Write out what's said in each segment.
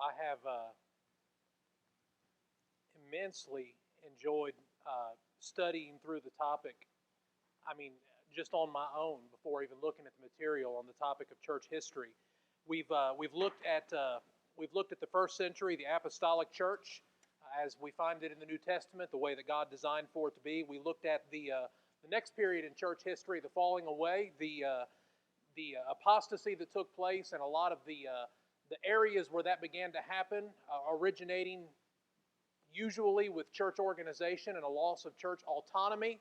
I have immensely enjoyed studying through the topic. I mean, just on my own, before even looking at the material on the topic of church history, we've looked at the first century, the apostolic church, as we find it in the New Testament, the way that God designed for it to be. We looked at the next period in church history, the falling away, the apostasy that took place, and a lot of the areas where that began to happen, originating usually with church organization and a loss of church autonomy,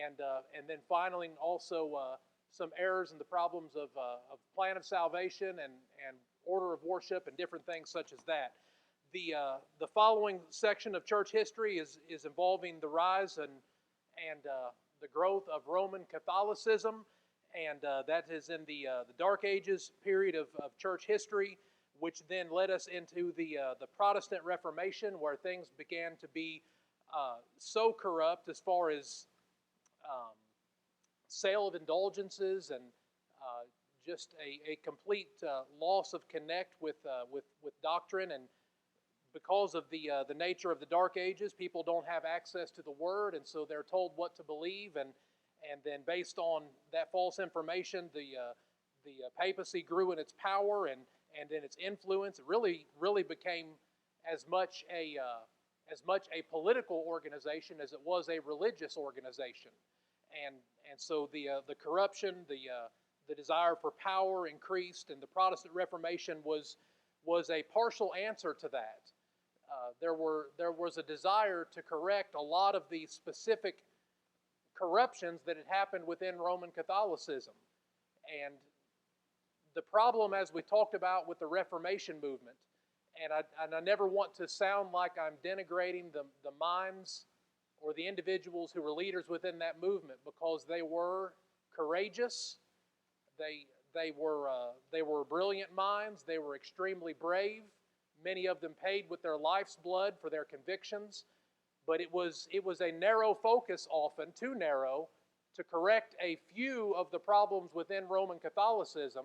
and then finally also some errors and the problems of plan of salvation and order of worship and different things such as that. The following section of church history is involving the rise and the growth of Roman Catholicism, and that is in the Dark Ages period of church history, which then led us into the Protestant Reformation, where things began to be so corrupt as far as sale of indulgences and just a complete loss of connect with doctrine. And because of the nature of the Dark Ages, people don't have access to the Word, and so they're told what to believe, and then based on that false information, the papacy grew in its power and in its influence. It really became as much a political organization as it was a religious organization, and so the corruption, the desire for power increased, and the Protestant Reformation was a partial answer to that. There was a desire to correct a lot of the specific corruptions that had happened within Roman Catholicism. And the problem, as we talked about with the Reformation movement, and I never want to sound like I'm denigrating the minds or the individuals who were leaders within that movement, because they were courageous, they were brilliant minds, they were extremely brave. Many of them paid with their life's blood for their convictions, but it was a narrow focus, often too narrow, to correct a few of the problems within Roman Catholicism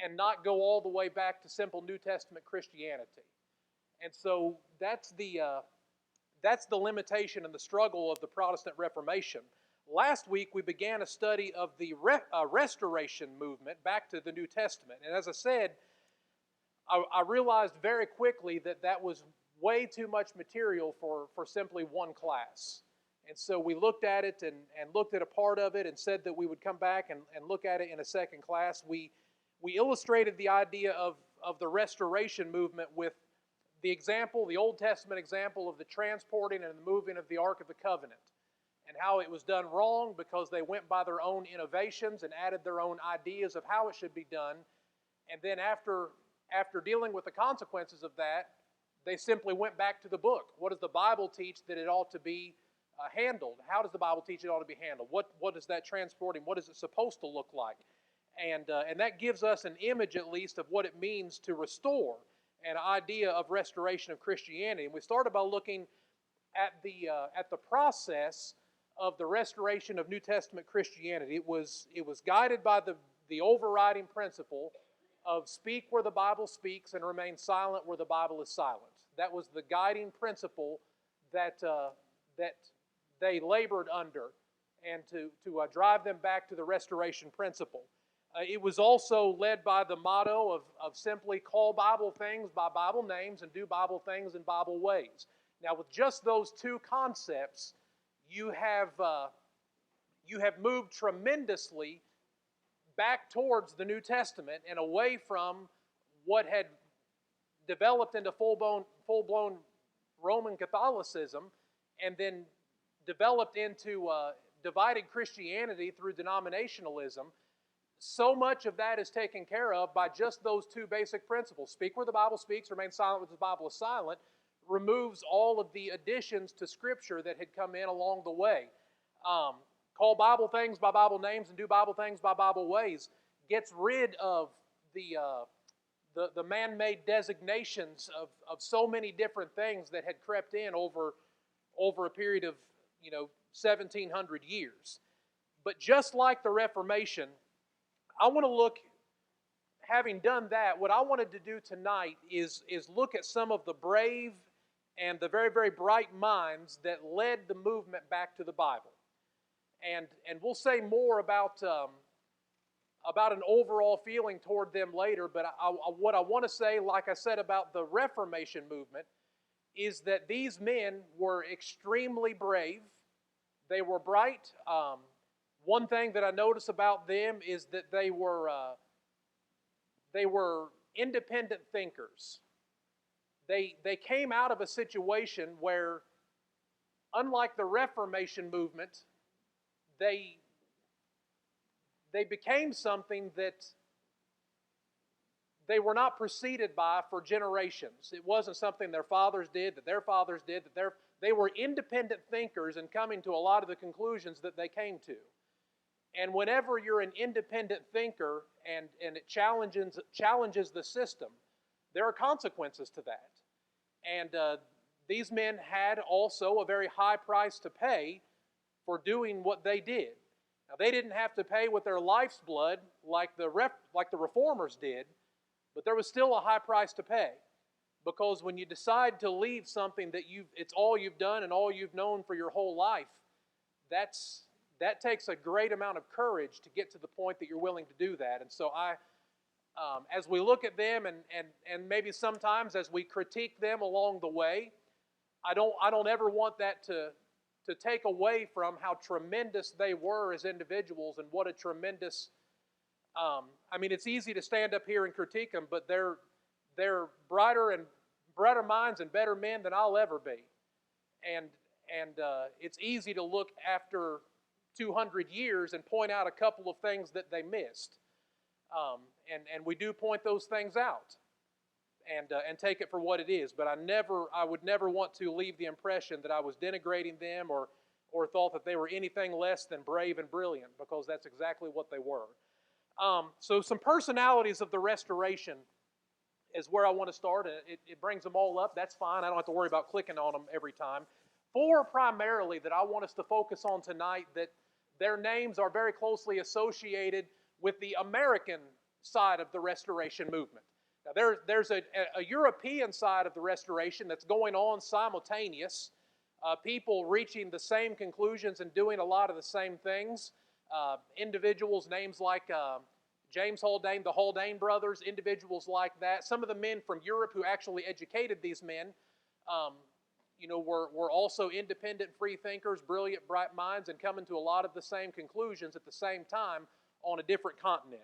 and not go all the way back to simple New Testament Christianity. And so that's the limitation and the struggle of the Protestant Reformation. Last week we began a study of the Restoration movement back to the New Testament. And as I said, I realized very quickly that was way too much material for simply one class. And so we looked at it and looked at a part of it and said that we would come back and look at it in a second class. We illustrated the idea of the Restoration movement with the Old Testament example of the transporting and the moving of the Ark of the Covenant, and how it was done wrong because they went by their own innovations and added their own ideas of how it should be done. And then after dealing with the consequences of that, they simply went back to the book. What does the Bible teach that it ought to be handled? How does the Bible teach it ought to be handled? What is that transporting? What is it supposed to look like? And that gives us an image, at least, of what it means to restore, an idea of restoration of Christianity. And we started by looking at the process of the restoration of New Testament Christianity. It was guided by the overriding principle of speak where the Bible speaks and remain silent where the Bible is silent. That was the guiding principle that they labored under, and to drive them back to the restoration principle. It was also led by the motto of simply call Bible things by Bible names and do Bible things in Bible ways. Now, with just those two concepts, you have moved tremendously back towards the New Testament and away from what had developed into full-blown Roman Catholicism, and then developed into divided Christianity through denominationalism. So much of that is taken care of by just those two basic principles. Speak where the Bible speaks, remain silent where the Bible is silent. Removes all of the additions to Scripture that had come in along the way. Call Bible things by Bible names and do Bible things by Bible ways. Gets rid of the man-made designations of so many different things that had crept in over a period of 1,700 years. But just like the Reformation, I want to look having done that, what I wanted to do tonight is look at some of the brave and the very, very bright minds that led the movement back to the Bible. And we'll say more about an overall feeling toward them later, but what I want to say, like I said about the Reformation movement, is that these men were extremely brave. They were bright. One thing that I notice about them is that they were independent thinkers. They came out of a situation where, unlike the Reformation movement, they became something that they were not preceded by for generations. It wasn't something their fathers did, that their fathers did, they were independent thinkers and coming to a lot of the conclusions that they came to. And whenever you're an independent thinker and it challenges the system, there are consequences to that. And these men had also a very high price to pay for doing what they did. Now, they didn't have to pay with their life's blood like the reformers did, but there was still a high price to pay. Because when you decide to leave something that it's all you've done and all you've known for your whole life, that takes a great amount of courage to get to the point that you're willing to do that. And so as we look at them and maybe sometimes as we critique them along the way, I don't ever want that to take away from how tremendous they were as individuals and what a tremendous, it's easy to stand up here and critique them, but they're brighter minds and better men than I'll ever be. And it's easy to look after 200 years and point out a couple of things that they missed. And we do point those things out and take it for what it is. But I would never want to leave the impression that I was denigrating them or thought that they were anything less than brave and brilliant, because that's exactly what they were. So some personalities of the Restoration is where I want to start. It brings them all up. That's fine. I don't have to worry about clicking on them every time. 4 primarily that I want us to focus on tonight, that their names are very closely associated with the American side of the Restoration movement. Now, there's a European side of the Restoration that's going on simultaneous. People reaching the same conclusions and doing a lot of the same things. Individuals, names like James Haldane, the Haldane brothers, individuals like that. Some of the men from Europe who actually educated these men, were also independent free thinkers, brilliant, bright minds, and coming to a lot of the same conclusions at the same time on a different continent.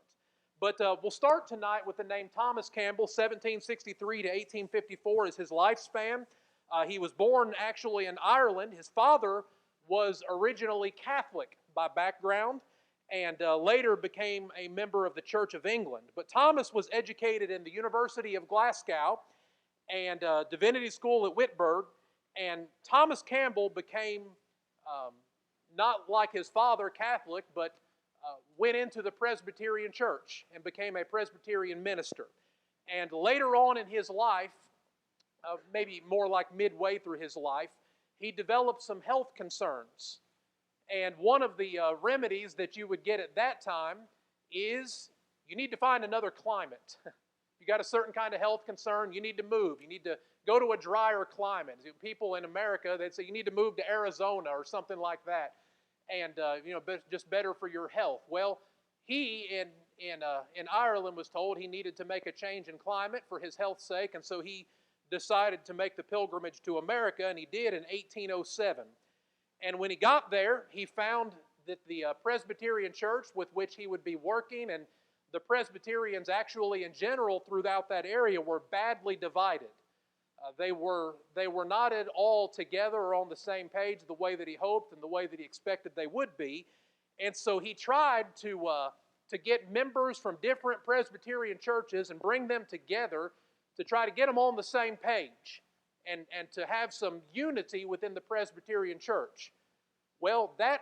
But we'll start tonight with the name Thomas Campbell. 1763 to 1854 is his lifespan. He was born actually in Ireland. His father was originally Catholic by background and later became a member of the Church of England. But Thomas was educated in the University of Glasgow and Divinity School at Wittenberg. And Thomas Campbell became, not like his father, Catholic, but went into the Presbyterian Church and became a Presbyterian minister. And later on in his life, maybe more like midway through his life, he developed some health concerns. And one of the remedies that you would get at that time is you need to find another climate. If you got a certain kind of health concern, you need to move. You need to go to a drier climate. People in America, they'd say you need to move to Arizona or something like that, and just better for your health. Well, he in Ireland was told he needed to make a change in climate for his health's sake, and so he decided to make the pilgrimage to America, and he did in 1807. And when he got there, he found that the Presbyterian Church with which he would be working, and the Presbyterians actually in general throughout that area, were badly divided. They were not at all together or on the same page the way that he hoped and the way that he expected they would be. And so he tried to get members from different Presbyterian churches and bring them together to try to get them on the same page and to have some unity within the Presbyterian church. Well, that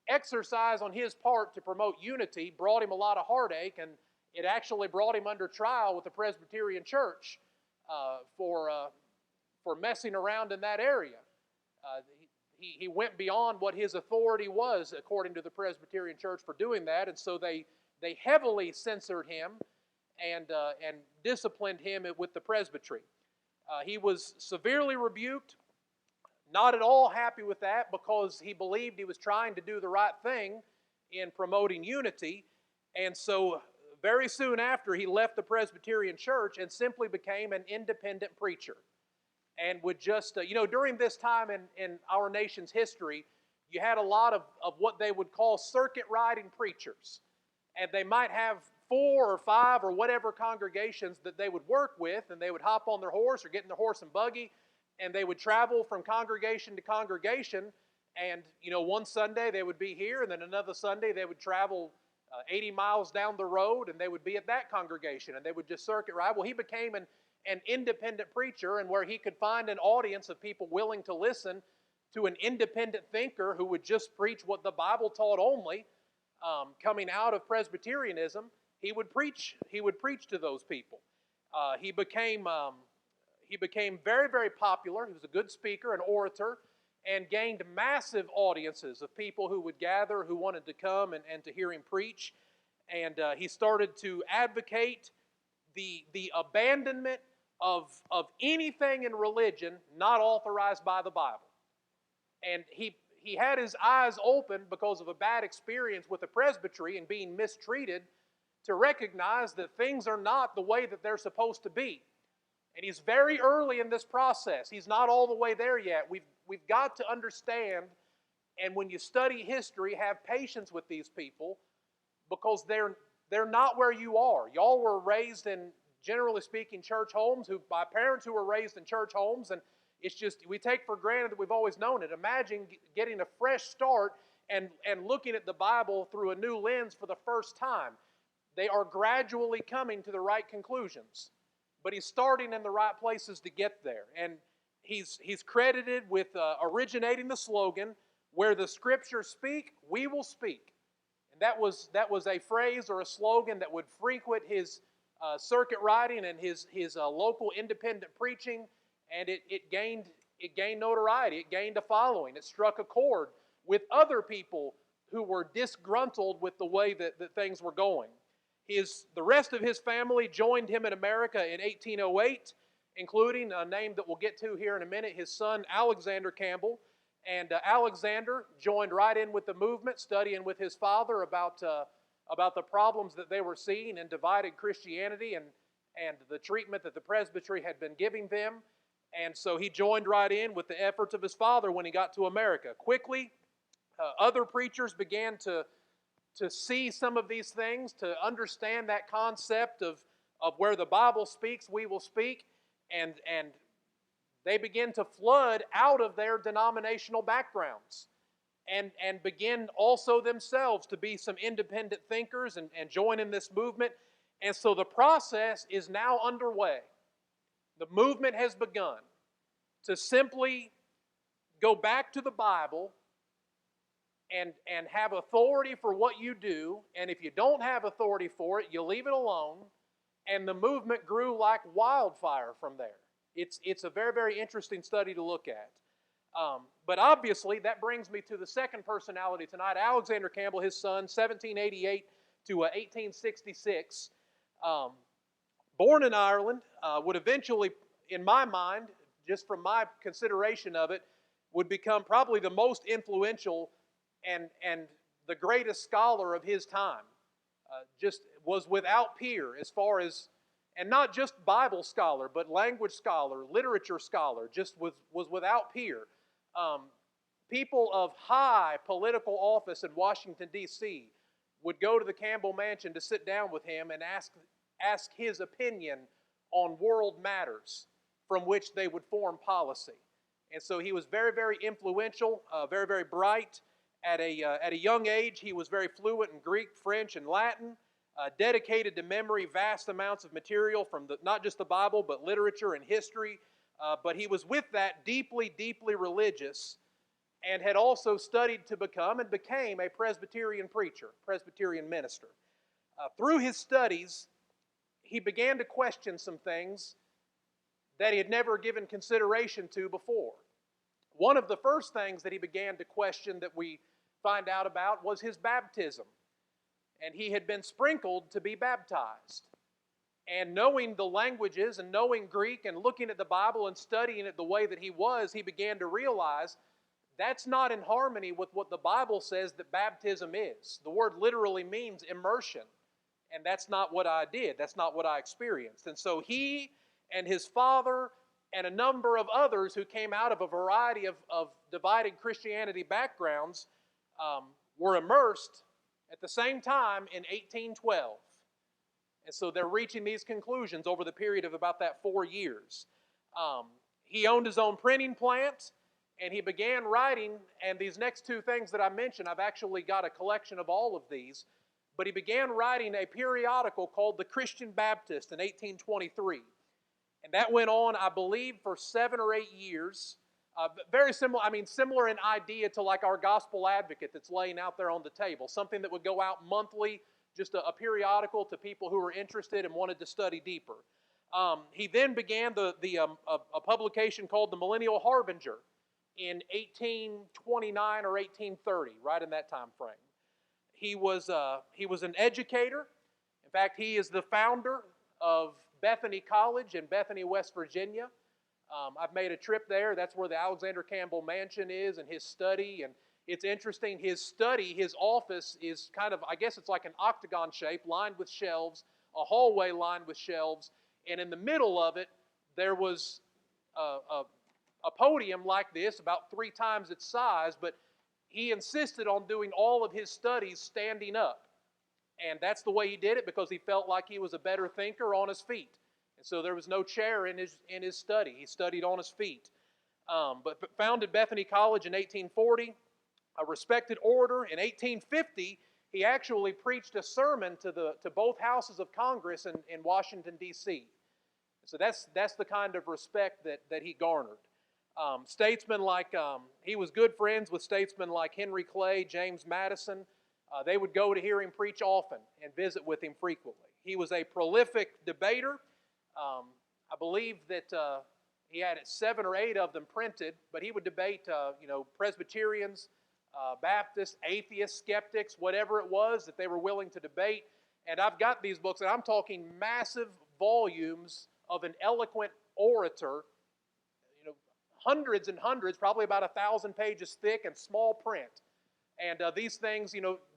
exercise on his part to promote unity brought him a lot of heartache, and it actually brought him under trial with the Presbyterian church for messing around in that area. He went beyond what his authority was according to the Presbyterian church for doing that, and so they they heavily censored him and disciplined him with the presbytery. He was severely rebuked, not at all happy with that because he believed he was trying to do the right thing in promoting unity. And so very soon after, he left the Presbyterian church and simply became an independent preacher. And would just, during this time in our nation's history, you had a lot of what they would call circuit riding preachers. And they might have 4 or 5 or whatever congregations that they would work with, and they would hop on their horse or get in their horse and buggy, and they would travel from congregation to congregation. And, one Sunday they would be here, and then another Sunday they would travel 80 miles down the road, and they would be at that congregation, and they would just circuit ride. Well, he became an independent preacher, and where he could find an audience of people willing to listen to an independent thinker who would just preach what the Bible taught only, coming out of Presbyterianism, he would preach to those people. He became very, very popular. He was a good speaker, an orator, and gained massive audiences of people who would gather, who wanted to come and to hear him preach. And he started to advocate the abandonment of anything in religion not authorized by the Bible. And he had his eyes open because of a bad experience with the presbytery and being mistreated to recognize that things are not the way that they're supposed to be. And he's very early in this process. He's not all the way there yet. We've got to understand, and when you study history, have patience with these people because they're not where you are. Y'all were raised in, generally speaking, church homes by parents who were raised in church homes, and it's just, we take for granted that we've always known it. Imagine getting a fresh start and looking at the Bible through a new lens for the first time. They are gradually coming to the right conclusions, but he's starting in the right places to get there. And he's credited with originating the slogan, "Where the Scriptures speak, we will speak." And that was a phrase or a slogan that would frequent his circuit riding and his local independent preaching. And it gained notoriety. It gained a following. It struck a chord with other people who were disgruntled with the way that things were going. The rest of his family joined him in America in 1808, including a name that we'll get to here in a minute, his son Alexander Campbell. And Alexander joined right in with the movement, studying with his father about the problems that they were seeing in divided Christianity and the treatment that the presbytery had been giving them. And so he joined right in with the efforts of his father when he got to America. Quickly, other preachers began to see some of these things, to understand that concept of where the Bible speaks, we will speak, and they begin to flood out of their denominational backgrounds and begin also themselves to be some independent thinkers and join in this movement. And so the process is now underway. The movement has begun to simply go back to the Bible and have authority for what you do. And if you don't have authority for it, you leave it alone. And the movement grew like wildfire from there. It's a very, very interesting study to look at. But obviously, that brings me to the second personality tonight, Alexander Campbell, his son, 1788 to 1866. Born in Ireland, would eventually, in my mind, just from my consideration of it, would become probably the most influential and the greatest scholar of his time. Just was without peer as far as, and not just Bible scholar, but language scholar, literature scholar, just was without peer. People of high political office in Washington, D.C. would go to the Campbell Mansion to sit down with him and ask his opinion on world matters from which they would form policy. And so he was very, very influential, very, very bright. At a young age, he was very fluent in Greek, French, and Latin, dedicated to memory vast amounts of material from not just the Bible, but literature and history. But he was with that deeply, deeply religious, and had also studied to become and became a Presbyterian preacher, Presbyterian minister. Through his studies, he began to question some things that he had never given consideration to before. One of the first things that he began to question that we find out about was his baptism. and he had been sprinkled to be baptized. And knowing the languages and knowing Greek and looking at the Bible and studying it the way that he was, he began to realize that's not in harmony with what the Bible says that baptism is. The word literally means immersion. And that's not what I did. That's not what I experienced. And so he and his father and a number of others who came out of a variety of divided Christianity backgrounds were immersed at the same time in 1812. And so they're reaching these conclusions over the period of about that 4 years. He owned his own printing plant, and he began writing, and these next two things that I mentioned, I've actually got a collection of all of these, but he began writing a periodical called The Christian Baptist in 1823. And that went on, I believe, for 7 or 8 years. Very similar, similar in idea to like our Gospel Advocate that's laying out there on the table. Something that would go out monthly, just a periodical to people who were interested and wanted to study deeper. He then began a publication called The Millennial Harbinger in 1829 or 1830, right in that time frame. He was an educator. In fact, he is the founder of Bethany College in Bethany, West Virginia. I've made a trip there. That's where the Alexander Campbell Mansion is and his study. And it's interesting, his study, his office is kind of, I guess it's like an octagon shape, lined with shelves, a hallway lined with shelves. And in the middle of it, there was a podium like this, about 3 times its size, but he insisted on doing all of his studies standing up. And that's the way he did it because he felt like he was a better thinker on his feet. And so there was no chair in his study. He studied on his feet. But founded Bethany College in 1840, a respected orator. In 1850, he actually preached a sermon to both houses of Congress in Washington, D.C. So that's the kind of respect that he garnered. Statesmen like, he was good friends with statesmen like Henry Clay, James Madison. They would go to hear him preach often and visit with him frequently. He was a prolific debater. I believe that he had 7 or 8 of them printed, but he would debate, Presbyterians, Baptists, atheists, skeptics, whatever it was that they were willing to debate. And I've got these books, and I'm talking massive volumes of an eloquent orator, hundreds and hundreds, probably about 1,000 pages thick and small print. And these things,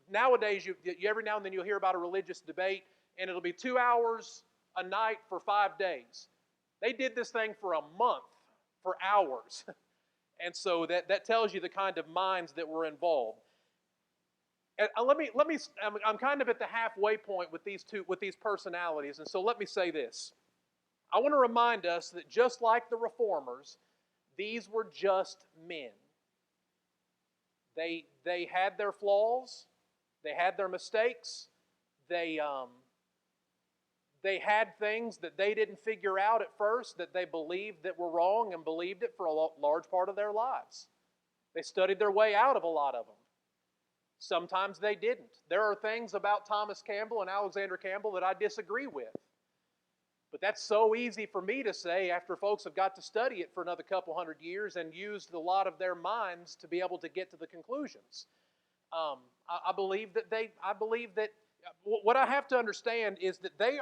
nowadays, you every now and then you'll hear about a religious debate, and it'll be 2 hours a night for 5 days. They did this thing for a month, for hours. And so that tells you the kind of minds that were involved. And I'm kind of at the halfway point with these personalities, and so let me say this. I want to remind us that just like the Reformers, these were just men. They had their flaws. They had their mistakes. They had things that they didn't figure out at first that they believed that were wrong and believed it for a large part of their lives. They studied their way out of a lot of them. Sometimes they didn't. There are things about Thomas Campbell and Alexander Campbell that I disagree with. But that's so easy for me to say after folks have got to study it for another couple hundred years and used a lot of their minds to be able to get to the conclusions. I believe that what I have to understand is that they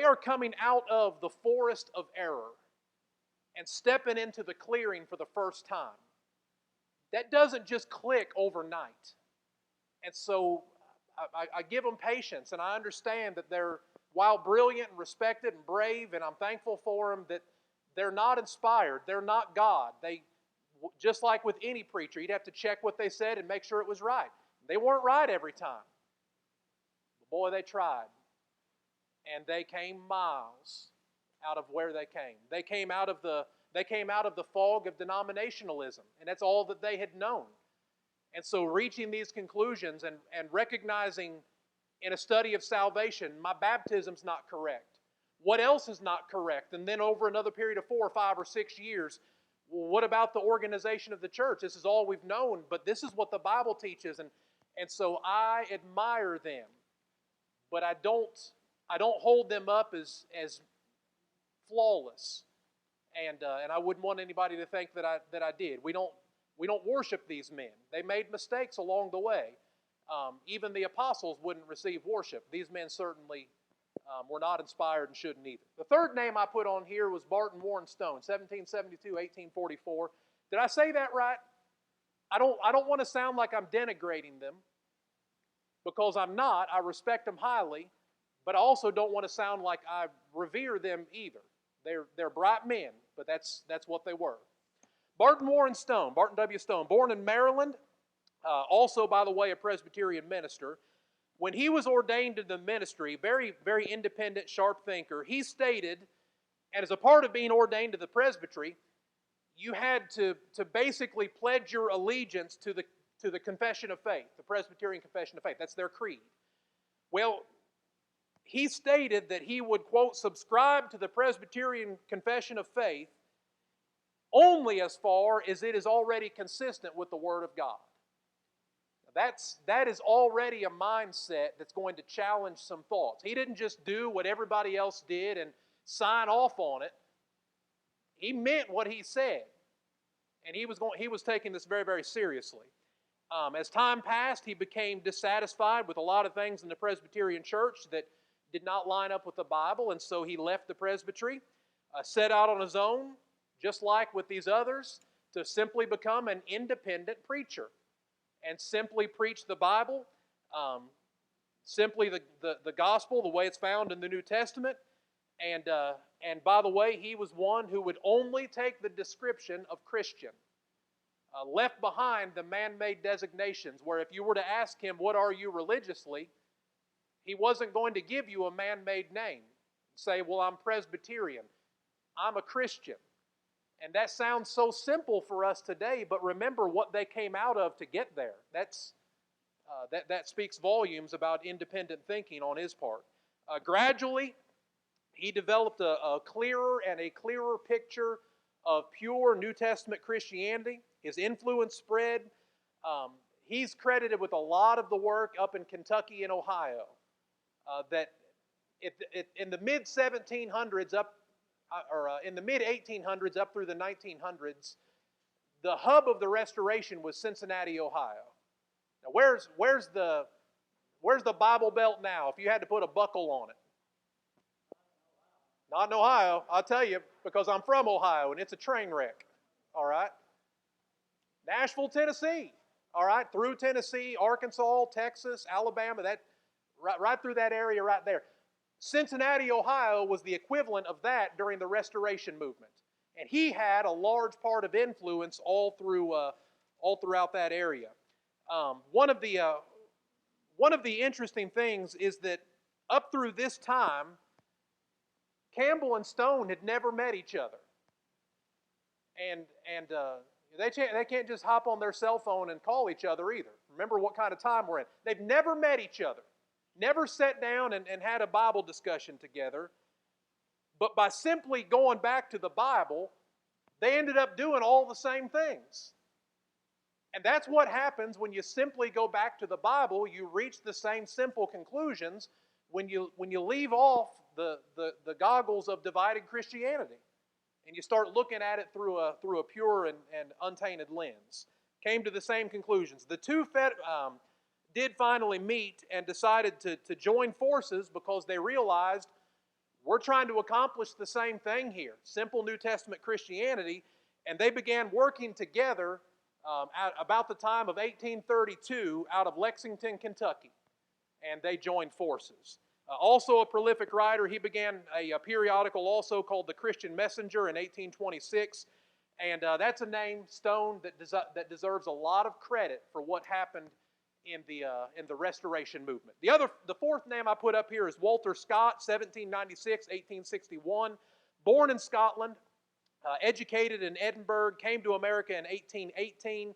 are coming out of the forest of error and stepping into the clearing for the first time. That doesn't just click overnight. And so I give them patience, and I understand that they're, while brilliant and respected and brave, and I'm thankful for them, that they're not inspired. They're not God. They, just like with any preacher, you'd have to check what they said and make sure it was right. They weren't right every time. But boy, they tried. And they came miles out of where they came. They came out of the fog of denominationalism, and that's all that they had known. And so reaching these conclusions and recognizing in a study of salvation, my baptism's not correct. What else is not correct? And then over another period of 4 or 5 or 6 years, well, what about the organization of the church? This is all we've known, but this is what the Bible teaches. And so I admire them, but I don't hold them up as flawless. And I wouldn't want anybody to think that I did. We don't worship these men. They made mistakes along the way. Even the apostles wouldn't receive worship. These men certainly were not inspired and shouldn't either. The third name I put on here was Barton Warren Stone, 1772, 1844. Did I say that right? I don't want to sound like I'm denigrating them, because I'm not. I respect them highly, but I also don't want to sound like I revere them either. They're bright men, but that's what they were. Barton Warren Stone, Barton W. Stone, born in Maryland, also, by the way, a Presbyterian minister. When he was ordained to the ministry, very, very independent, sharp thinker, he stated, and as a part of being ordained to the presbytery, you had to basically pledge your allegiance to the confession of faith, the Presbyterian Confession of Faith. That's their creed. Well, he stated that he would, quote, subscribe to the Presbyterian Confession of Faith only as far as it is already consistent with the Word of God. That is already a mindset that's going to challenge some thoughts. He didn't just do what everybody else did and sign off on it. He meant what he said, and he was taking this very, very seriously. As time passed, he became dissatisfied with a lot of things in the Presbyterian church that did not line up with the Bible, and so he left the presbytery, set out on his own, just like with these others, to simply become an independent preacher and simply preach the Bible, simply the gospel, the way it's found in the New Testament. And by the way, he was one who would only take the description of Christian, left behind the man-made designations, where if you were to ask him, what are you religiously, he wasn't going to give you a man-made name. Say, well, I'm Presbyterian. I'm a Christian. And that sounds so simple for us today, but remember what they came out of to get there. That speaks volumes about independent thinking on his part. Gradually, he developed a clearer and a clearer picture of pure New Testament Christianity. His influence spread. He's credited with a lot of the work up in Kentucky and Ohio. That in the mid-1700s in the mid-1800s up through the 1900s, the hub of the Restoration was Cincinnati, Ohio. Now, where's the Bible Belt now? If you had to put a buckle on it, not in Ohio. I'll tell you, because I'm from Ohio and it's a train wreck. All right. Nashville, Tennessee. All right, through Tennessee, Arkansas, Texas, Alabama. That right through that area right there. Cincinnati, Ohio was the equivalent of that during the Restoration movement. And he had a large part of influence all throughout that area. One of the interesting things is that up through this time, Campbell and Stone had never met each other. And they can't just hop on their cell phone and call each other either. Remember what kind of time we're in. They've never met each other. Never sat down and had a Bible discussion together. But by simply going back to the Bible, they ended up doing all the same things. And that's what happens when you simply go back to the Bible. You reach the same simple conclusions when you leave off the goggles of divided Christianity. And you start looking at it through a pure and untainted lens. Came to the same conclusions. The two did finally meet and decided to join forces because they realized we're trying to accomplish the same thing here, simple New Testament Christianity, and they began working together at about the time of 1832 out of Lexington, Kentucky, and they joined forces. Also a prolific writer, he began a periodical also called The Christian Messenger in 1826, and that's a name, Stone, that deserves a lot of credit for what happened in the Restoration movement. The fourth name I put up here is Walter Scott, 1796, 1861. Born in Scotland, educated in Edinburgh, came to America in 1818.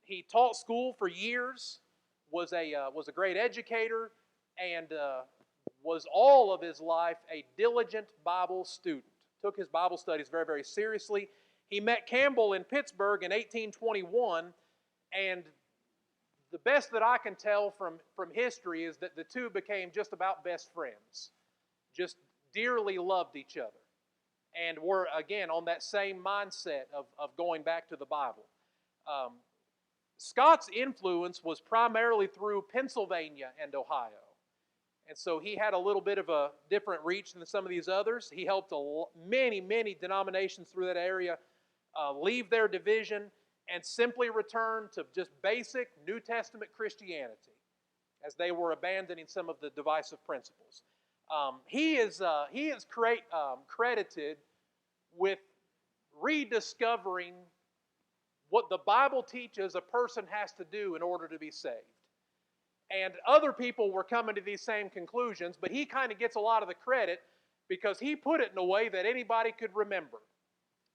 He taught school for years, was a great educator, and was all of his life a diligent Bible student. Took his Bible studies very, very seriously. He met Campbell in Pittsburgh in 1821, and the best that I can tell from history is that the two became just about best friends. Just dearly loved each other. And were, again, on that same mindset of going back to the Bible. Scott's influence was primarily through Pennsylvania and Ohio. And so he had a little bit of a different reach than some of these others. He helped many denominations through that area leave their division and simply return to just basic New Testament Christianity as they were abandoning some of the divisive principles. He is credited with rediscovering what the Bible teaches a person has to do in order to be saved. And other people were coming to these same conclusions, but he kind of gets a lot of the credit because he put it in a way that anybody could remember.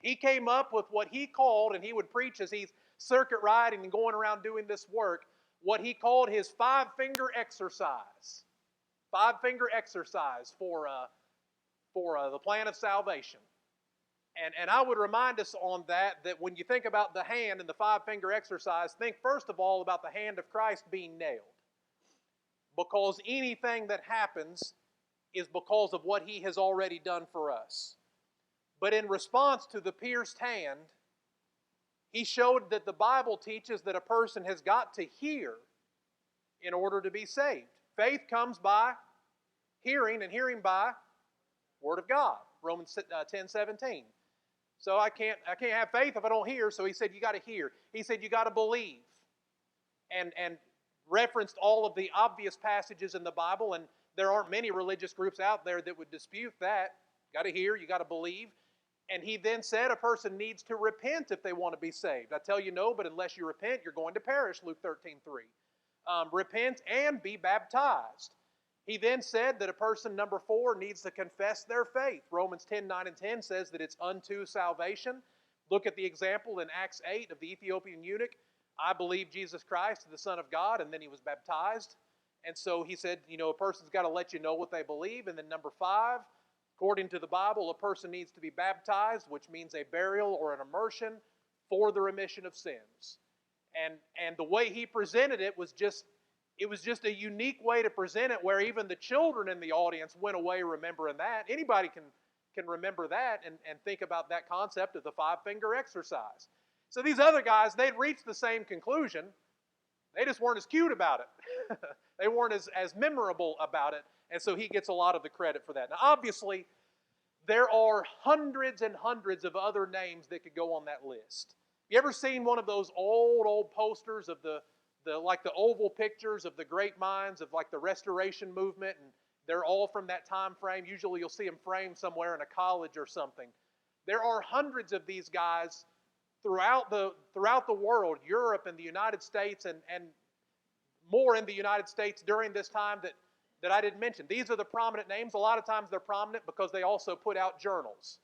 He came up with what he called, and he would preach as he's circuit riding and going around doing this work, what he called his five-finger exercise. Five-finger exercise for the plan of salvation. And I would remind us on that when you think about the hand and the five-finger exercise, think first of all about the hand of Christ being nailed. Because anything that happens is because of what he has already done for us. But in response to the pierced hand, he showed that the Bible teaches that a person has got to hear in order to be saved. Faith comes by hearing, and hearing by Word of God. Romans 10:17. So I can't have faith if I don't hear. So he said you got to hear. He said you got to believe, and referenced all of the obvious passages in the Bible. And there aren't many religious groups out there that would dispute that. You got to hear. You got to believe. And he then said a person needs to repent if they want to be saved. I tell you no, but unless you repent, you're going to perish. Luke 13:3. Repent and be baptized. He then said that a person, number 4, needs to confess their faith. Romans 10:9 and 10 says that it's unto salvation. Look at the example in Acts 8 of the Ethiopian eunuch. I believe Jesus Christ is the Son of God, and then he was baptized. And so he said, a person's got to let you know what they believe. And then number 5, according to the Bible, a person needs to be baptized, which means a burial or an immersion for the remission of sins. And the way he presented it was just a unique way to present it, where even the children in the audience went away remembering that. Anybody can remember that and think about that concept of the five-finger exercise. So these other guys, they'd reached the same conclusion. They just weren't as cute about it. They weren't as memorable about it. And so he gets a lot of the credit for that. Now, obviously, there are hundreds and hundreds of other names that could go on that list. You ever seen one of those old posters of the oval pictures of the great minds of like the Restoration movement, and they're all from that time frame? Usually you'll see them framed somewhere in a college or something. There are hundreds of these guys throughout the world, Europe and the United States, and more in the United States during this time that I didn't mention. These are the prominent names. A lot of times they're prominent because they also put out journals,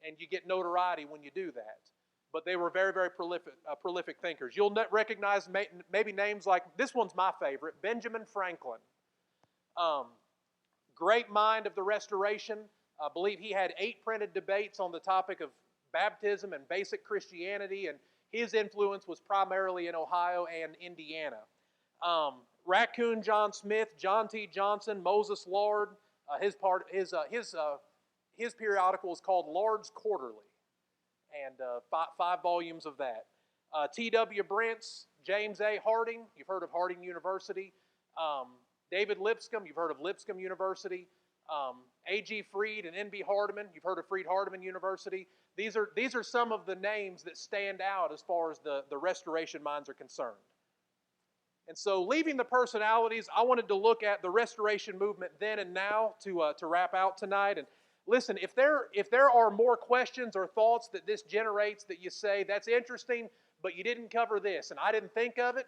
and you get notoriety when you do that. But they were very prolific thinkers. You'll recognize maybe names like, this one's my favorite, Benjamin Franklin. Great mind of the Restoration. I believe he had 8 printed debates on the topic of baptism and basic Christianity, and his influence was primarily in Ohio and Indiana. Raccoon John Smith, John T. Johnson, Moses Lard. His periodical is called Lard's Quarterly, and 5 volumes of that. T.W. Brents, James A. Harding, you've heard of Harding University. David Lipscomb, you've heard of Lipscomb University. A.G. Freed and N.B. Hardeman, you've heard of Freed-Hardeman University. These are some of the names that stand out as far as the Restoration minds are concerned. And so, leaving the personalities, I wanted to look at the Restoration movement then and now to wrap out tonight. And listen, if there are more questions or thoughts that this generates that you say, that's interesting, but you didn't cover this, and I didn't think of it,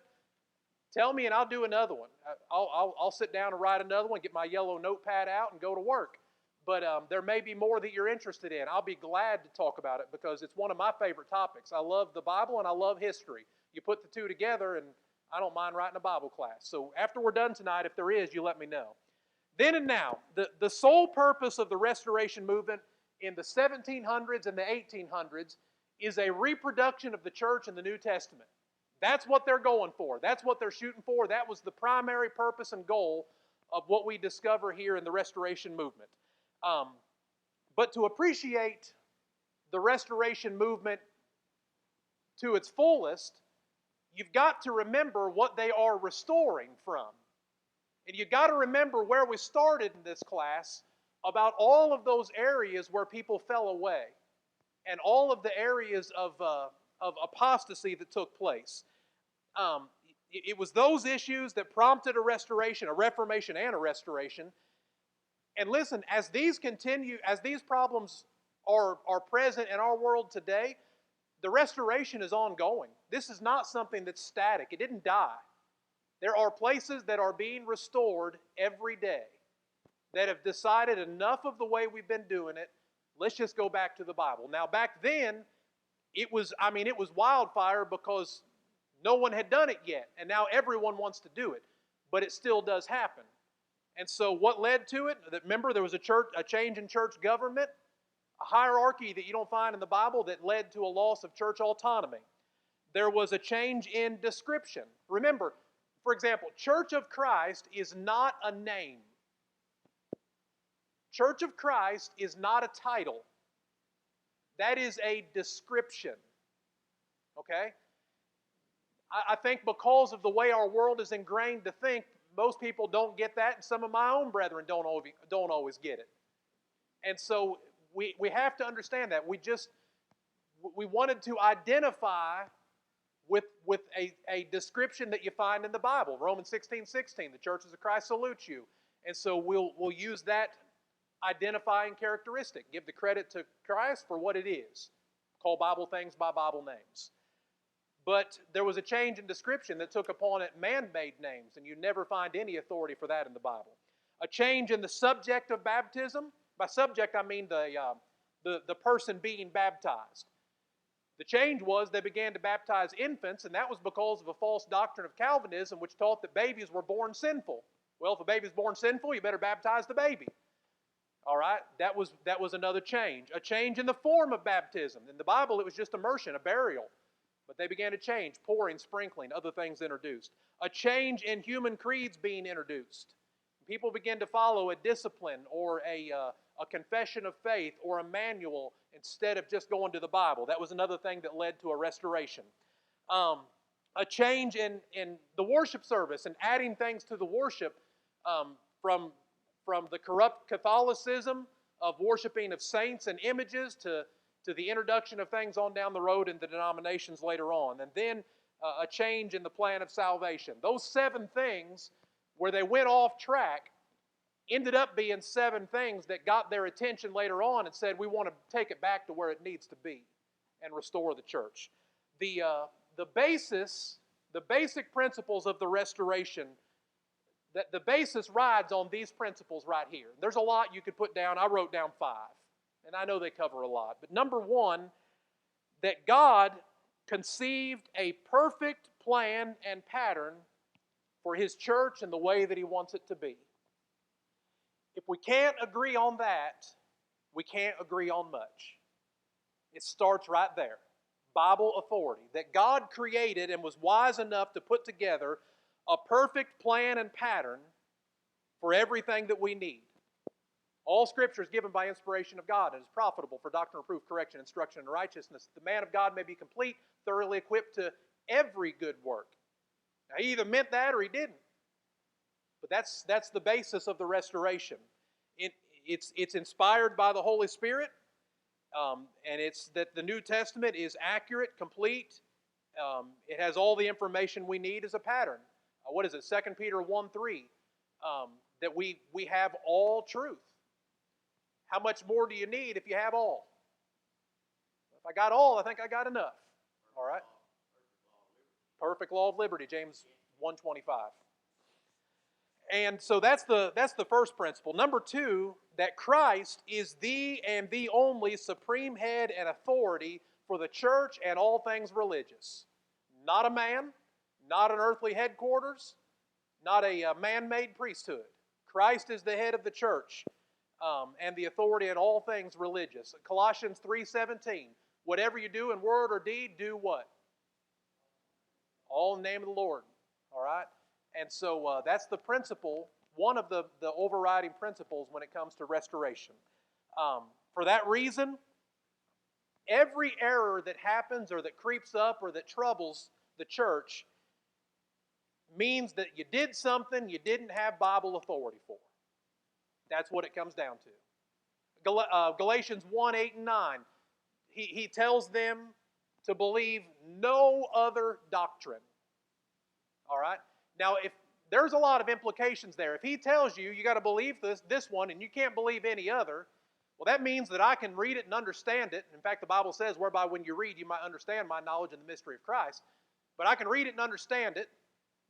tell me and I'll do another one. I'll sit down and write another one, get my yellow notepad out and go to work. But there may be more that you're interested in. I'll be glad to talk about it because it's one of my favorite topics. I love the Bible and I love history. You put the two together and I don't mind writing a Bible class. So after we're done tonight, if there is, you let me know. Then and now, the sole purpose of the Restoration movement in the 1700s and the 1800s is a reproduction of the church in the New Testament. That's what they're going for. That's what they're shooting for. That was the primary purpose and goal of what we discover here in the Restoration movement. But to appreciate the Restoration movement to its fullest, you've got to remember what they are restoring from. And you've got to remember where we started in this class about all of those areas where people fell away and all of the areas of apostasy that took place. It was those issues that prompted a restoration, a reformation and a restoration. And listen, as these continue, as these problems are present in our world today, the restoration is ongoing. This is not something that's static. It didn't die. There are places that are being restored every day that have decided enough of the way we've been doing it, let's just go back to the Bible. Now, back then, it was wildfire because no one had done it yet, and now everyone wants to do it, but it still does happen. And so what led to it? Remember, there was a change in church government, a hierarchy that you don't find in the Bible that led to a loss of church autonomy. There was a change in description. Remember, for example, Church of Christ is not a name. Church of Christ is not a title. That is a description. Okay? I think because of the way our world is ingrained to think, most people don't get that, and some of my own brethren don't always get it. And so we have to understand that. We wanted to identify with a description that you find in the Bible. Romans 16:16, the churches of Christ salute you. And so we'll use that identifying characteristic. Give the credit to Christ for what it is. Call Bible things by Bible names. But there was a change in description that took upon it man-made names, and you never find any authority for that in the Bible. A change in the subject of baptism. By subject, I mean the person being baptized. The change was they began to baptize infants, and that was because of a false doctrine of Calvinism which taught that babies were born sinful. Well, if a baby's born sinful, you better baptize the baby. All right? That was another change. A change in the form of baptism. In the Bible, it was just immersion, a burial. But they began to change, pouring, sprinkling, other things introduced. A change in human creeds being introduced. People began to follow a discipline or a confession of faith or a manual instead of just going to the Bible. That was another thing that led to a restoration. A change in the worship service and adding things to the worship from the corrupt Catholicism of worshiping of saints and images to the introduction of things on down the road in the denominations later on. And then a change in the plan of salvation. Those 7 things where they went off track ended up being 7 things that got their attention later on and said, we want to take it back to where it needs to be and restore the church. The basic principles of the restoration, that the basis rides on these principles right here. There's a lot you could put down. I wrote down 5. And I know they cover a lot. But number 1, that God conceived a perfect plan and pattern for His church and the way that He wants it to be. If we can't agree on that, we can't agree on much. It starts right there. Bible authority. That God created and was wise enough to put together a perfect plan and pattern for everything that we need. All Scripture is given by inspiration of God and is profitable for doctrine, reproof, correction, instruction, and righteousness. The man of God may be complete, thoroughly equipped to every good work. Now, He either meant that or He didn't. But that's the basis of the restoration. It's inspired by the Holy Spirit, and it's that the New Testament is accurate, complete. It has all the information we need as a pattern. What is it? 2 Peter 1:3. That we have all truth. How much more do you need if you have all? If I got all, I think I got enough. All right? Perfect law of liberty, James 1:25. And so that's the first principle. Number 2, that Christ is the and the only supreme head and authority for the church and all things religious. Not a man, not an earthly headquarters, not a man-made priesthood. Christ is the head of the church. And the authority in all things religious. Colossians 3:17. Whatever you do in word or deed, do what? All in the name of the Lord. All right? And so that's the principle, one of the overriding principles when it comes to restoration. For that reason, every error that happens or that creeps up or that troubles the church means that you did something you didn't have Bible authority for. That's what it comes down to. Galatians 1, 8, and 9. He tells them to believe no other doctrine. All right? Now, if there's a lot of implications there. If he tells you got to believe this one and you can't believe any other, well, that means that I can read it and understand it. In fact, the Bible says, whereby when you read, you might understand my knowledge and the mystery of Christ. But I can read it and understand it.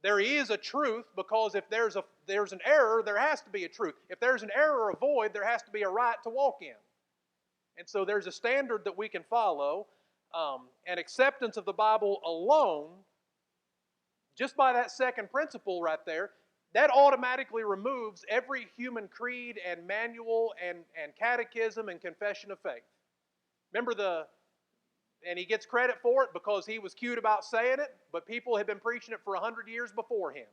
There is a truth, because if there's an error, there has to be a truth. If there's an error or a void, there has to be a right to walk in. And so there's a standard that we can follow, and acceptance of the Bible alone, just by that second principle right there, that automatically removes every human creed and manual and catechism and confession of faith. Remember and he gets credit for it because he was cute about saying it, but people have been preaching it for 100 years before him.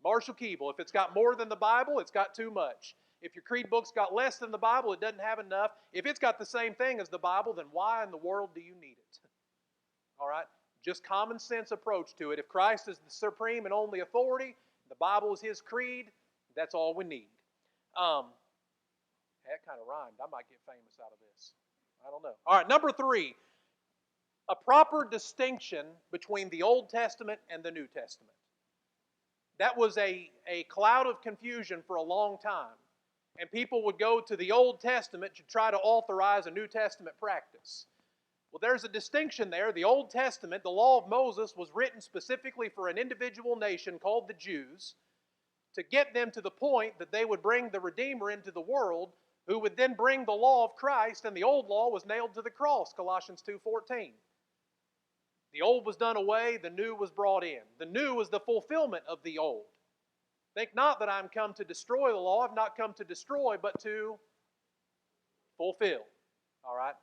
Marshall Keeble, if it's got more than the Bible, it's got too much. If your creed book's got less than the Bible, it doesn't have enough. If it's got the same thing as the Bible, then why in the world do you need it? All right? Just common sense approach to it. If Christ is the supreme and only authority, the Bible is his creed, that's all we need. That kind of rhymed. I might get famous out of this. I don't know. All right, number 3. A proper distinction between the Old Testament and the New Testament. That was a cloud of confusion for a long time. And people would go to the Old Testament to try to authorize a New Testament practice. Well, there's a distinction there. The Old Testament, the law of Moses, was written specifically for an individual nation called the Jews, to get them to the point that they would bring the Redeemer into the world, who would then bring the law of Christ, and the old law was nailed to the cross, Colossians 2:14. The old was done away, the new was brought in. The new was the fulfillment of the old. Think not that I'm come to destroy the law. I've not come to destroy, but to fulfill. All right?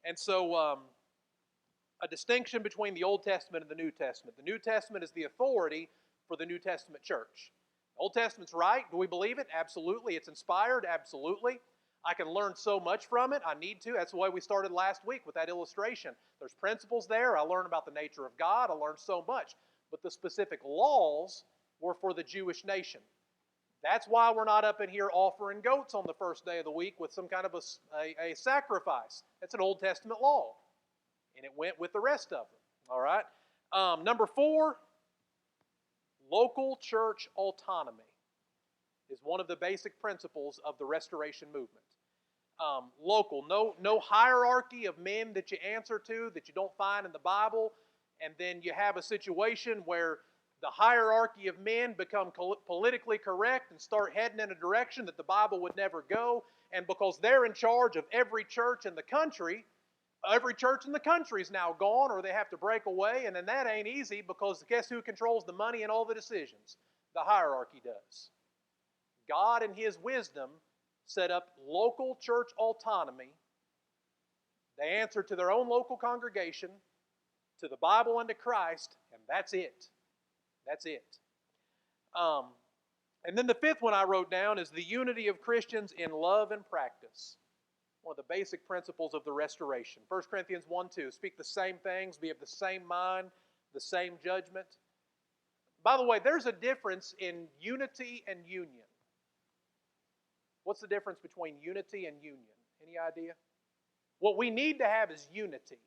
And so, a distinction between the Old Testament and the New Testament. The New Testament is the authority for the New Testament church. The Old Testament's right. Do we believe it? Absolutely. It's inspired? Absolutely. I can learn so much from it. I need to. That's the way we started last week with that illustration. There's principles there. I learned about the nature of God. I learned so much. But the specific laws were for the Jewish nation. That's why we're not up in here offering goats on the first day of the week with some kind of a sacrifice. That's an Old Testament law. And it went with the rest of them. All right? Number 4, local church autonomy is one of the basic principles of the Restoration movement. Local, no hierarchy of men that you answer to that you don't find in the Bible, and then you have a situation where the hierarchy of men become politically correct and start heading in a direction that the Bible would never go, and because they're in charge of every church in the country is now gone, or they have to break away, and then that ain't easy, because guess who controls the money and all the decisions? The hierarchy does. God in his wisdom set up local church autonomy. They answer to their own local congregation, to the Bible and to Christ, and that's it. That's it. And then the 5th one I wrote down is the unity of Christians in love and practice. One of the basic principles of the Restoration. 1 Corinthians 1:2, speak the same things, be of the same mind, the same judgment. By the way, there's a difference in unity and union. What's the difference between unity and union? Any idea? What we need to have is unity.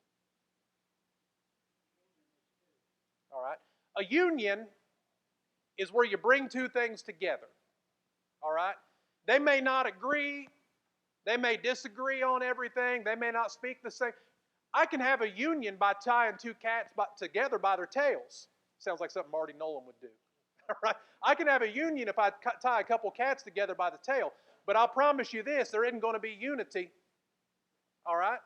All right? A union is where you bring two things together. All right? They may not agree. They may disagree on everything. They may not speak the same. I can have a union by tying two cats together by their tails. Sounds like something Marty Nolan would do. All right? I can have a union if I tie a couple cats together by the tail. But I'll promise you this, there isn't going to be unity. All right?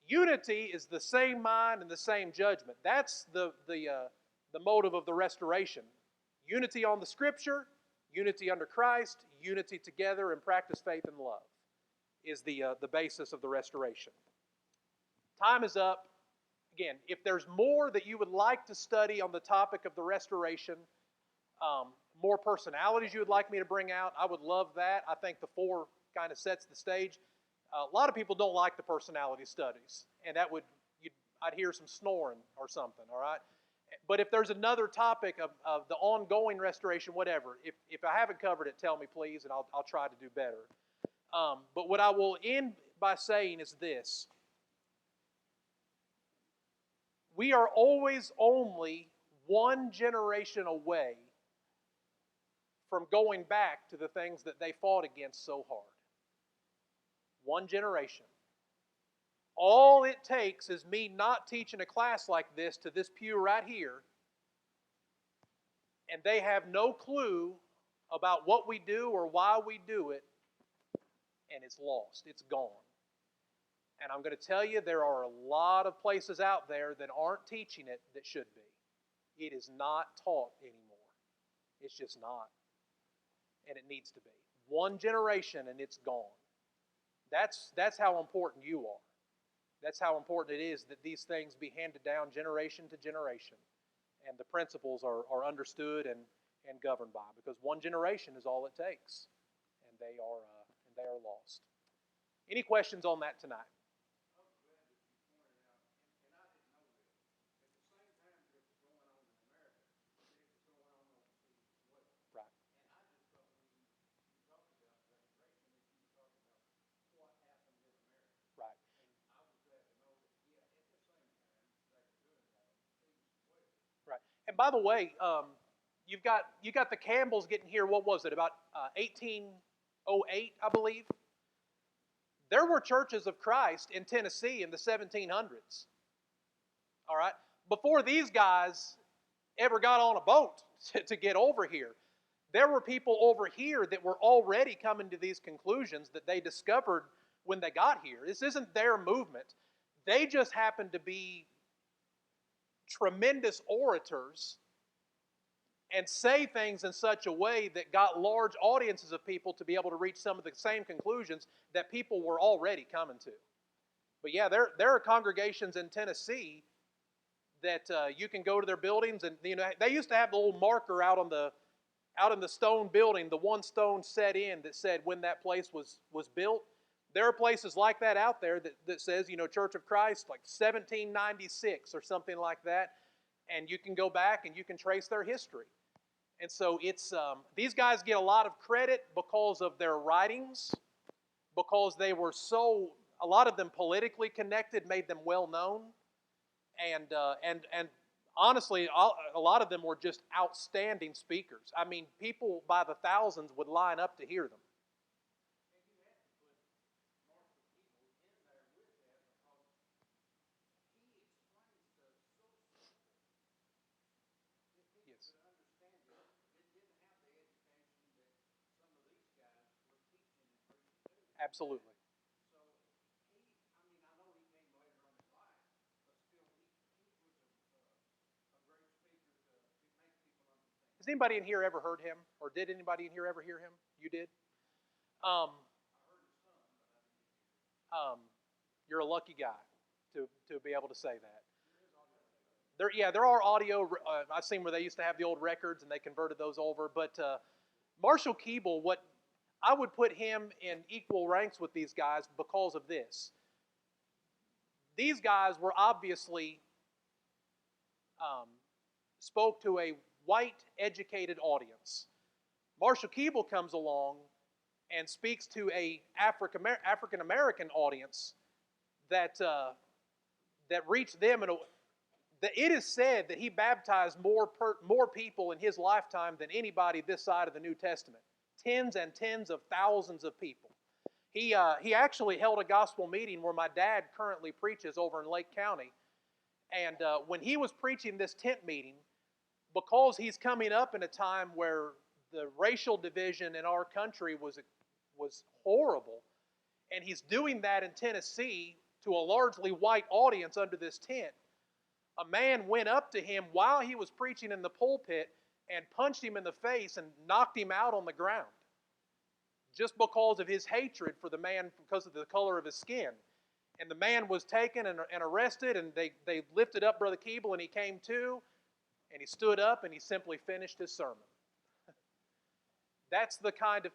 Unity is the same mind and the same judgment. That's the motive of the Restoration. Unity on the Scripture, unity under Christ, unity together and practice faith and love is the basis of the Restoration. Time is up. Again, if there's more that you would like to study on the topic of the Restoration, more personalities you would like me to bring out, I would love that. I think the 4 kind of sets the stage. A lot of people don't like the personality studies, and I'd hear some snoring or something, all right? But if there's another topic of the ongoing restoration, whatever, if I haven't covered it, tell me please, and I'll try to do better. But what I will end by saying is this. We are always only one generation away from going back to the things that they fought against so hard. One generation. All it takes is me not teaching a class like this to this pew right here, and they have no clue about what we do or why we do it, and it's lost. It's gone. And I'm going to tell you, there are a lot of places out there that aren't teaching it that should be. It is not taught anymore. It's just not. And it needs to be. One generation and it's gone. That's how important you are. That's how important it is that these things be handed down generation to generation. And the principles are understood and governed by. Because one generation is all it takes. And they are lost. Any questions on that tonight? Right. And by the way, you got the Campbells getting here. What was it? About 1808, I believe. There were churches of Christ in Tennessee in the 1700s. All right. Before these guys ever got on a boat to get over here, there were people over here that were already coming to these conclusions that they discovered when they got here. This isn't their movement. They just happened to be tremendous orators and say things in such a way that got large audiences of people to be able to reach some of the same conclusions that people were already coming to. But yeah, there are congregations in Tennessee that you can go to their buildings, and they used to have the little marker out in the stone building, the one stone set in that said when that place was built. There are places like that out there that says, Church of Christ, like 1796 or something like that, and you can go back and you can trace their history. And so it's these guys get a lot of credit because of their writings, because they were a lot of them politically connected, made them well known, and honestly, a lot of them were just outstanding speakers. I mean, people by the thousands would line up to hear them. Yes. Absolutely. Has anybody in here ever heard him? Or did anybody in here ever hear him? You did? Um, you're a lucky guy to be able to say that. There are audio. I've seen where they used to have the old records and they converted those over. But Marshall Keeble, what I would put him in equal ranks with these guys because of this. These guys were obviously spoke to a white educated audience. Marshall Keeble comes along and speaks to a African American audience that reached them that it is said that he baptized more people in his lifetime than anybody this side of the New Testament. Tens and tens of thousands of people. He actually held a gospel meeting where my dad currently preaches over in Lake County. And when he was preaching this tent meeting, because he's coming up in a time where the racial division in our country was horrible, and he's doing that in Tennessee to a largely white audience under this tent, a man went up to him while he was preaching in the pulpit and punched him in the face and knocked him out on the ground just because of his hatred for the man because of the color of his skin. And the man was taken and arrested, and they lifted up Brother Keeble, and he came to, and he stood up, and he simply finished his sermon. That's the kind of...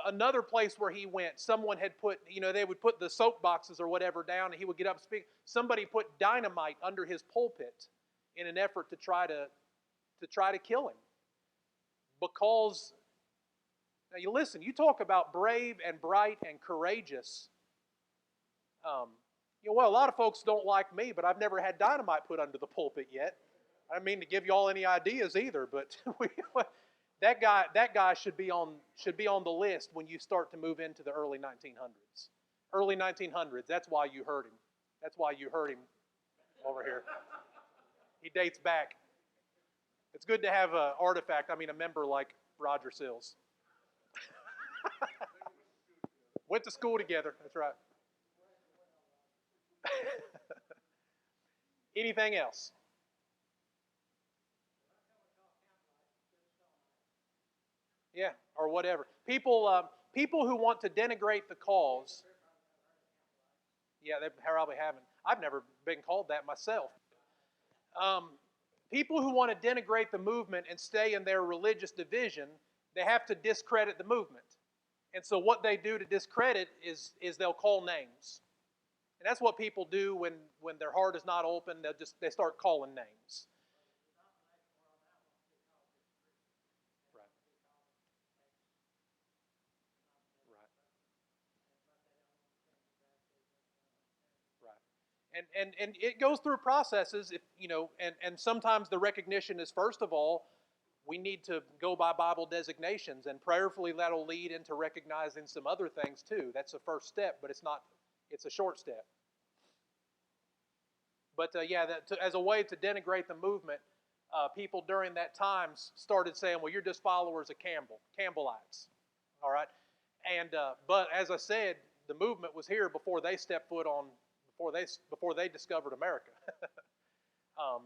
another place where he went, someone had put, they would put the soap boxes or whatever down, and he would get up and speak. Somebody put dynamite under his pulpit in an effort to try to kill him. Because, now you listen, you talk about brave and bright and courageous. Well, a lot of folks don't like me, but I've never had dynamite put under the pulpit yet. I don't mean to give you all any ideas either, but that guy should be on the list when you start to move into the early 1900s. Early 1900s. That's why you heard him. That's why you heard him over here. He dates back. It's good to have a member like Roger Sills. Went to school together. That's right. Anything else? Yeah, or whatever. People who want to denigrate the cause. Yeah, they probably haven't. I've never been called that myself. People who want to denigrate the movement and stay in their religious division, they have to discredit the movement. And so what they do to discredit is they'll call names. And that's what people do when their heart is not open. They start calling names. Right. Right. Right. And it goes through processes, and sometimes the recognition is, first of all, we need to go by Bible designations, and prayerfully that'll lead into recognizing some other things too. That's the first step, but it's a short step. But as a way to denigrate the movement, people during that time started saying, well, you're just followers of Campbellites. All right? And but as I said, the movement was here before they stepped foot on, before they discovered America.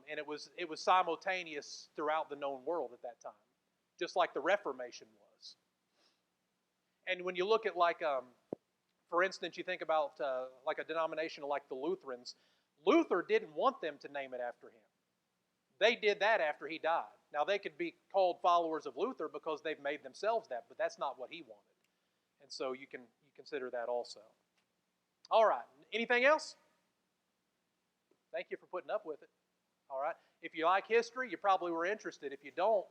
And it was simultaneous throughout the known world at that time, just like the Reformation was. And when you look at for instance, you think about like a denomination like the Lutherans. Luther didn't want them to name it after him. They did that after he died. Now they could be called followers of Luther because they've made themselves that, but that's not what he wanted. And so you consider that also. All right. Anything else? Thank you for putting up with it. All right. If you like history, you probably were interested. If you don't,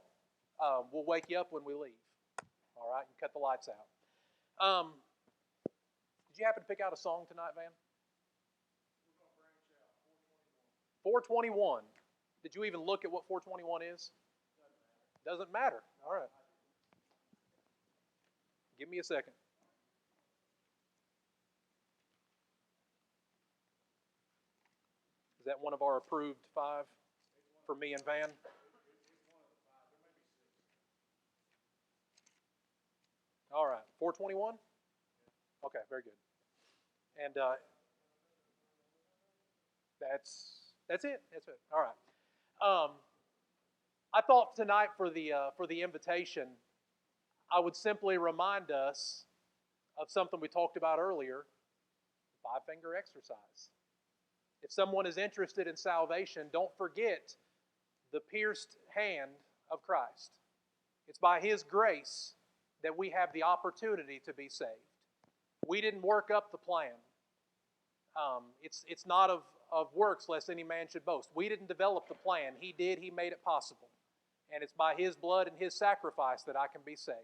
we'll wake you up when we leave. All right. And cut the lights out. Did you happen to pick out a song tonight, Van? 421. Did you even look at what 421 is? Doesn't matter. All right. Give me a second. Is that one of our approved 5 for me and Van? All right. 421? Okay, very good. And that's it. That's it. All right. I thought tonight for the invitation, I would simply remind us of something we talked about earlier: the 5-finger exercise. If someone is interested in salvation, don't forget the pierced hand of Christ. It's by His grace that we have the opportunity to be saved. We didn't work up the plan. It's not of works, lest any man should boast. We didn't develop the plan. He did. He made it possible. And it's by His blood and His sacrifice that I can be saved.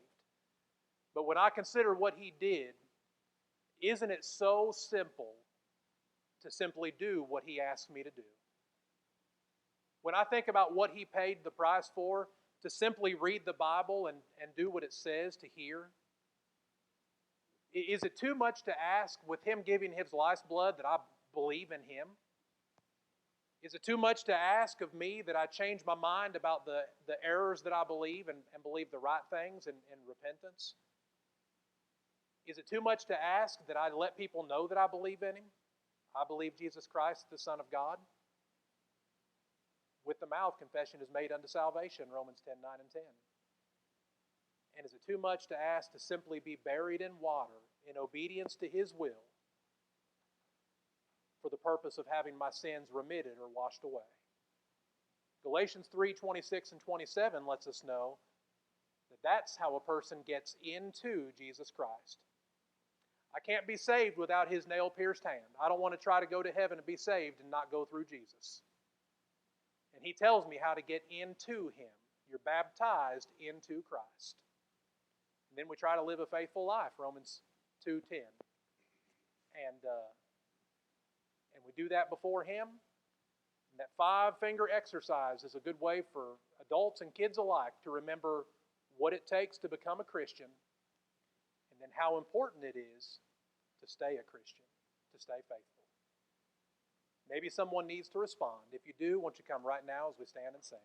But when I consider what He did, isn't it so simple to simply do what He asked me to do? When I think about what He paid the price for, to simply read the Bible and do what it says to hear, is it too much to ask, with Him giving His life's blood, that I believe in Him? Is it too much to ask of me that I change my mind about the errors that I believe and believe the right things in repentance? Is it too much to ask that I let people know that I believe in Him? I believe Jesus Christ, the Son of God. With the mouth, confession is made unto salvation, Romans 10:9 and 10. And is it too much to ask to simply be buried in water in obedience to His will for the purpose of having my sins remitted or washed away? Galatians 3:26 and 27 lets us know that that's how a person gets into Jesus Christ. I can't be saved without His nail-pierced hand. I don't want to try to go to heaven and be saved and not go through Jesus. And And he tells me how to get into him. You're baptized into Christ. And then we try to live a faithful life, Romans 2:10. And we do that before him. And that 5-finger exercise is a good way for adults and kids alike to remember what it takes to become a Christian, and then how important it is to stay a Christian, to stay faithful. Maybe someone needs to respond. If you do, won't you come right now as we stand and sing?